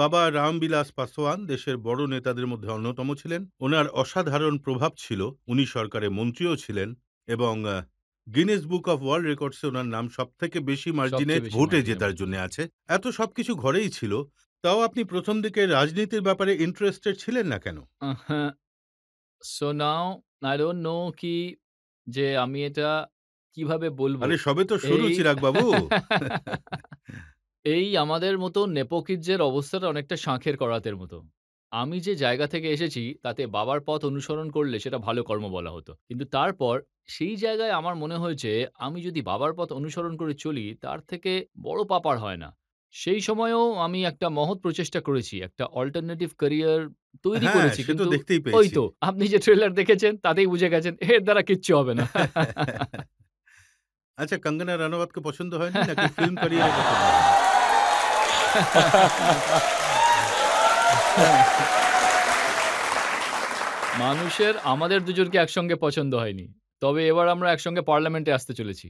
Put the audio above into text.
বাবা রামবিলাস পাসওয়ান দেশের বড় নেতাদের মধ্যে অন্যতম ছিলেন। ওনার অসাধারণ প্রভাব ছিল। উনি সরকারের মন্ত্রীও ছিলেন এবং গিনেস বুক অফ ওয়ার্ল্ড রেকর্ডসে ওনার নাম সবথেকে বেশি মার্জিনে সবচেয়ে বেশি ভোটে মার্জিনের জেতার মধ্যে। জন্য আছে। এত সবকিছু ঘরেই ছিল। তাও আপনি প্রথম দিকে রাজনীতির ব্যাপারে ইন্টারেস্টেড ছিলেন না কেন? হ্যাঁ, so now I don't know কি যে আমি এটা কিভাবে বলবো? আরে সবে তো শুরু এই চিরাগ বাবু। এই আমাদের মতো নেপোকিডদের অবস্থাটা অনেকটা শাঁখের করাতের মতো। আমি যে জায়গা থেকে এসেছি তাতে বাবার পথ অনুসরণ করলে সেটা ভালো কর্ম বলা হতো। কিন্তু তারপর সেই জায়গায় আমার মনে হয়েছে আমি যদি বাবার পথ অনুসরণ করে চলি তার থেকে বড় পাপ আর হয় না। সেই সময়েও আমি একটা মহৎ প্রচেষ্টা করেছি। একটা অল্টারনেটিভ ক্যারিয়ার তৈরি হ্যাঁ, করেছি। সে তো কিন্তু দেখতেই ওই পেয়েছি। তো আপনি যে ট্রেলার দেখেছেন তাতেই বুঝে গেছেন এর দ্বারা কিচ্ছু হবে না। আচ্ছা, কঙ্গনা রানাওয়াতকে পছন্দ হয়নি নাকি ফিল্ম ক্যারিয়ারে পছন্দ হয়নি? মানুষের আমাদের দুজনকে একসঙ্গে পছন্দ হয়নি। তবে এবার আমরা একসঙ্গে পার্লামেন্টে আসতে চলেছি।